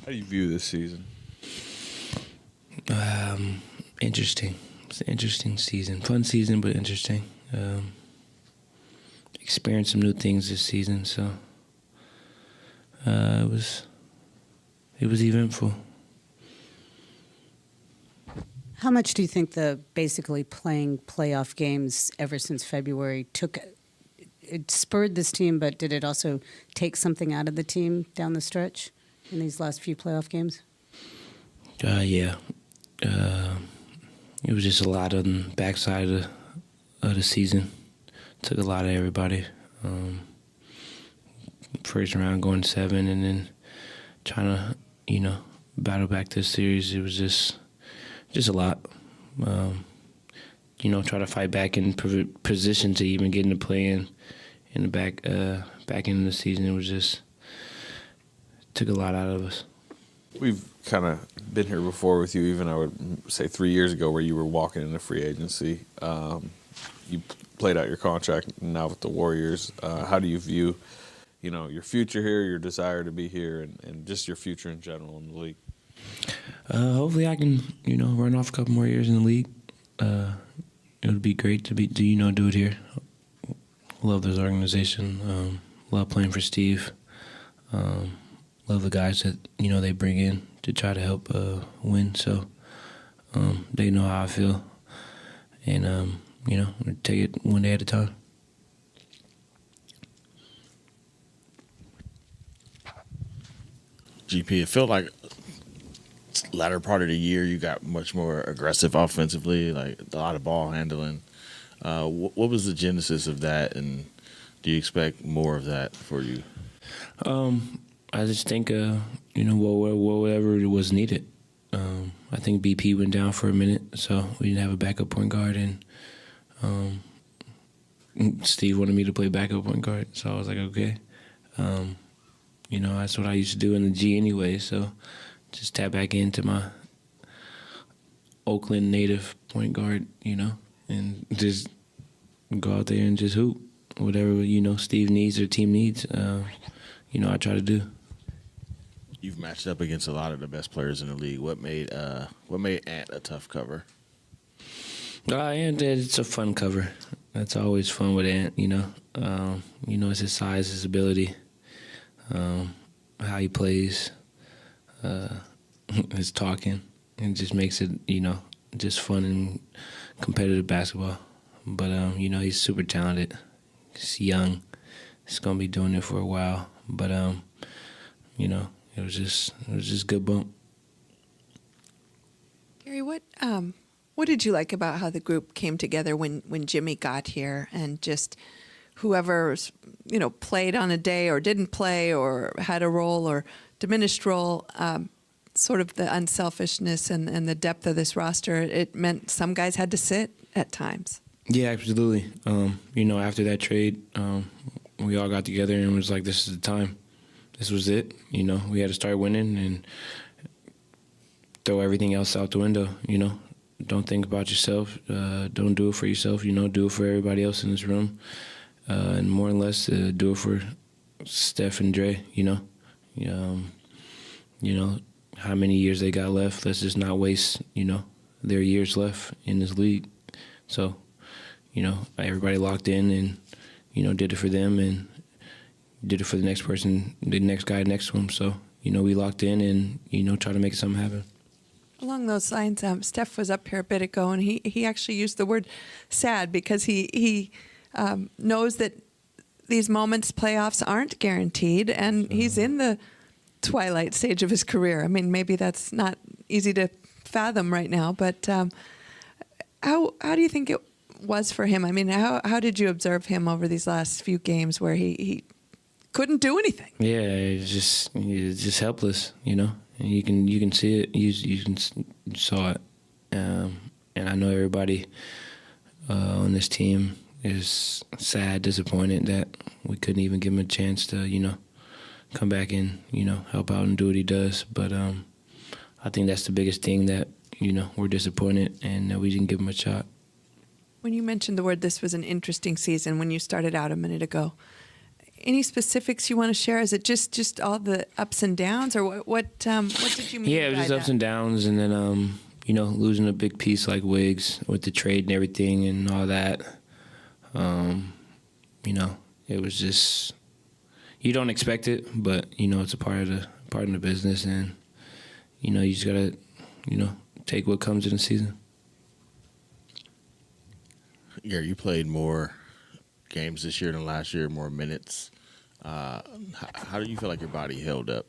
How do you view this season? Interesting. It's an interesting season. Fun season, but interesting. Experienced some new things this season, so it was eventful. How much do you think the basically playing playoff games ever since February it spurred this team, but did it also take something out of the team down the stretch in these last few playoff games? Yeah. It was just a lot on the backside of the season. Took a lot of everybody. First round going 7 and then trying to, battle back this series. It was just a lot. Try to fight back in position to even get into play in the back end of the season. It was just took a lot out of us. We've kind of been here before with you, even I would say 3 years ago, where you were walking into free agency. You played out your contract now with the Warriors. How do you view, your future here, your desire to be here, and just your future in general in the league? Hopefully I can, run off a couple more years in the league. It would be great to do it here. Love this organization. Love playing for Steve. Love the guys that, they bring in to try to help win. So they know how I feel. And, take it one day at a time. GP, it felt like latter part of the year you got much more aggressive offensively, like a lot of ball handling. What was the genesis of that, and do you expect more of that for you? I just think, whatever was needed. I think BP went down for a minute, so we didn't have a backup point guard, and Steve wanted me to play backup point guard, so I was like, okay. That's what I used to do in the G anyway, so just tap back into my Oakland native point guard, and just go out there and just hoop. Whatever, Steve needs or team needs, I try to do. You've matched up against a lot of the best players in the league. What made Ant a tough cover? Ant, it's a fun cover. That's always fun with Ant, it's his size, his ability, how he plays, his talking. It just makes it, just fun and competitive basketball. But, he's super talented. He's young. He's going to be doing it for a while. But, it was just good bump. Gary, what did you like about how the group came together when Jimmy got here, and just whoever's, played on a day or didn't play or had a role or diminished role, sort of the unselfishness and the depth of this roster, it meant some guys had to sit at times. Yeah, absolutely. After that trade, we all got together and was like, this is the time. This was it. We had to start winning and throw everything else out the window, Don't think about yourself. Don't do it for yourself, do it for everybody else in this room. And more or less, do it for Steph and Dre, how many years they got left. Let's just not waste, their years left in this league. So, everybody locked in and, did it for them and did it for the next person, the next guy next to him. So, we locked in and, try to make something happen. Along those lines, Steph was up here a bit ago, and he actually used the word sad because he knows that these moments, playoffs, aren't guaranteed, and he's in the twilight stage of his career. I mean, maybe that's not easy to fathom right now, but how do you think it was for him? I mean, how did you observe him over these last few games where he couldn't do anything? Yeah, he's just helpless, And you can see it. You saw it, and I know everybody on this team is sad, disappointed that we couldn't even give him a chance to, come back and help out and do what he does. But I think that's the biggest thing, that we're disappointed and that we didn't give him a shot. When you mentioned the word, this was an interesting season when you started out a minute ago. any specifics you want to share? Is it just all the ups and downs, or what did you mean? Yeah, it was by just ups that? and downs, and then losing a big piece like Wiggs with the trade and everything and all that. It was just, you don't expect it, but it's a part of the business, and you just gotta take what comes in the season. Yeah, you played more games this year than last year, more minutes. How do you feel like your body held up?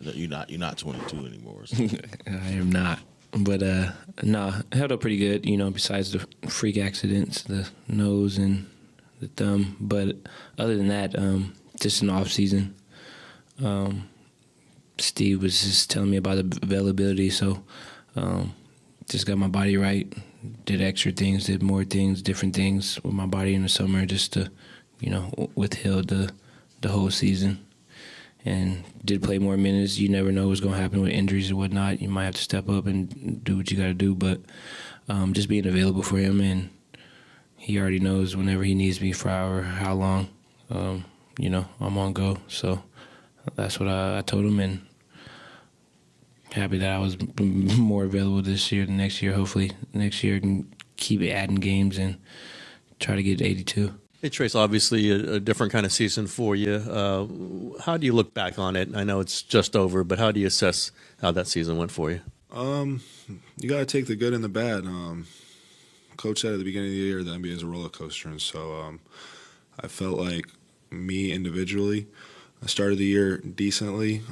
You're not 22 anymore. So. I am not. But, no, it held up pretty good, besides the freak accidents, the nose and the thumb. But other than that, just an off season. Steve was just telling me about the availability, so just got my body right, did extra things, did more things, different things with my body in the summer just to, withheld the whole season. And did play more minutes. You never know what's going to happen with injuries or whatnot. You might have to step up and do what you got to do. But just being available for him, and he already knows whenever he needs me for however how long, I'm on go. So that's what I told him, and happy that I was more available this year than next year. Hopefully next year I can keep adding games and try to get to 82. Hey, Trace, obviously a different kind of season for you. How do you look back on it? I know it's just over, but how do you assess how that season went for you? You got to take the good and the bad. Coach said at the beginning of the year, the NBA is a roller coaster, and so I felt like me individually, I started the year decently.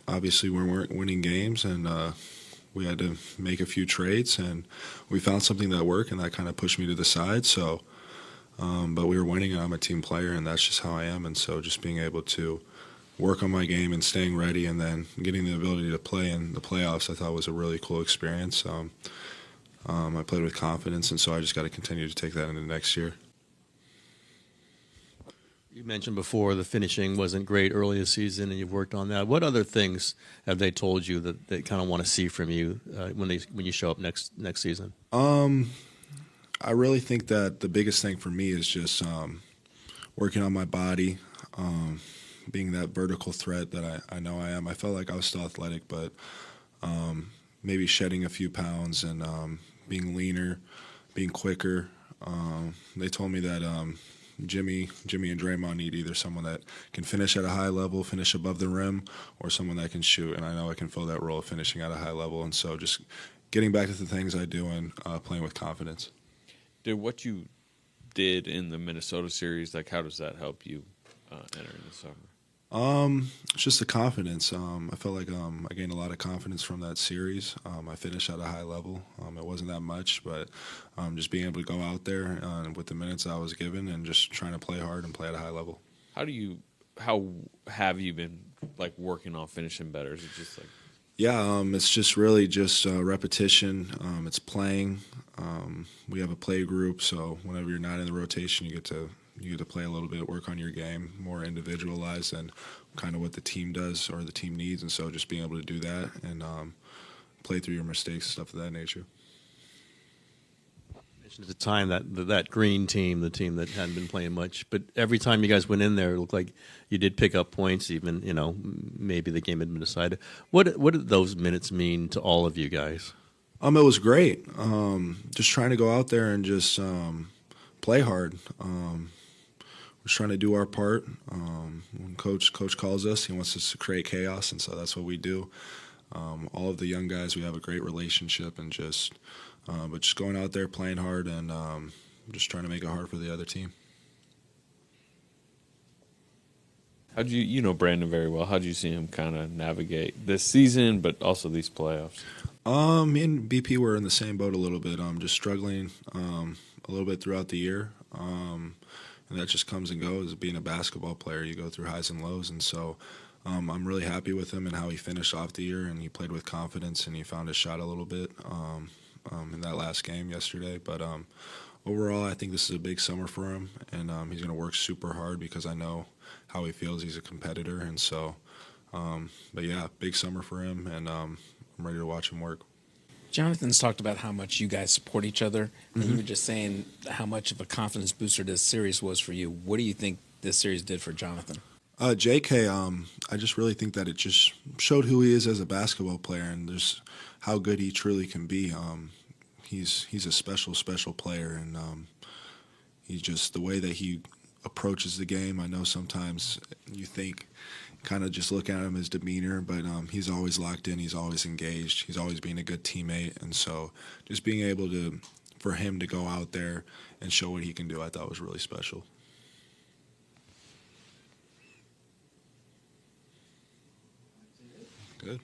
Obviously, we weren't winning games, and we had to make a few trades, and we found something that worked, and that kind of pushed me to the side. So. But we were winning, and I'm a team player, and that's just how I am. And so just being able to work on my game and staying ready and then getting the ability to play in the playoffs, I thought was a really cool experience. I played with confidence, and so I just got to continue to take that into next year. You mentioned before the finishing wasn't great early this season, and you've worked on that. What other things have they told you that they kind of want to see from you when you show up next season? I really think that the biggest thing for me is just working on my body, being that vertical threat that I know I am. I felt like I was still athletic, but maybe shedding a few pounds and being leaner, being quicker. They told me that Jimmy and Draymond need either someone that can finish at a high level, finish above the rim, or someone that can shoot. And I know I can fill that role of finishing at a high level. And so just getting back to the things I do and playing with confidence. Did what you did in the Minnesota series, like how does that help you entering the summer? It's just the confidence. I felt like I gained a lot of confidence from that series. I finished at a high level. It wasn't that much, but just being able to go out there with the minutes I was given and just trying to play hard and play at a high level. How have you been like working on finishing better? Is it just like? Yeah, it's just really just repetition. It's playing. We have a play group, so whenever you're not in the rotation, you get to play a little bit, work on your game, more individualized than kind of what the team does or the team needs. And so just being able to do that and play through your mistakes, stuff of that nature. At the time that green team, the team that hadn't been playing much, but every time you guys went in there, it looked like you did pick up points. Even maybe the game had been decided. What did those minutes mean to all of you guys? It was great. Just trying to go out there and just play hard. We're just trying to do our part. When coach calls us, he wants us to create chaos, and so that's what we do. All of the young guys, we have a great relationship, and but just going out there, playing hard, and just trying to make it hard for the other team. How'd you know Brandin very well? How'd you see him kind of navigate this season, but also these playoffs? Me and BP were in the same boat a little bit. Just struggling a little bit throughout the year, and that just comes and goes. Being a basketball player, you go through highs and lows, and so I'm really happy with him and how he finished off the year, and he played with confidence, and he found his shot a little bit in that last game yesterday. But overall, I think this is a big summer for him, and he's going to work super hard because I know how he feels. He's a competitor, and so, but yeah, big summer for him, and I'm ready to watch him work. Jonathan's talked about how much you guys support each other, and you were just saying how much of a confidence booster this series was for you. What do you think this series did for Jonathan? JK, I just really think that it just showed who he is as a basketball player and just how good he truly can be. He's a special player, and he's just the way that he approaches the game. I know sometimes you think, kind of just look at him as demeanor, but he's always locked in. He's always engaged. He's always being a good teammate, and so just being able for him to go out there and show what he can do, I thought was really special. Good.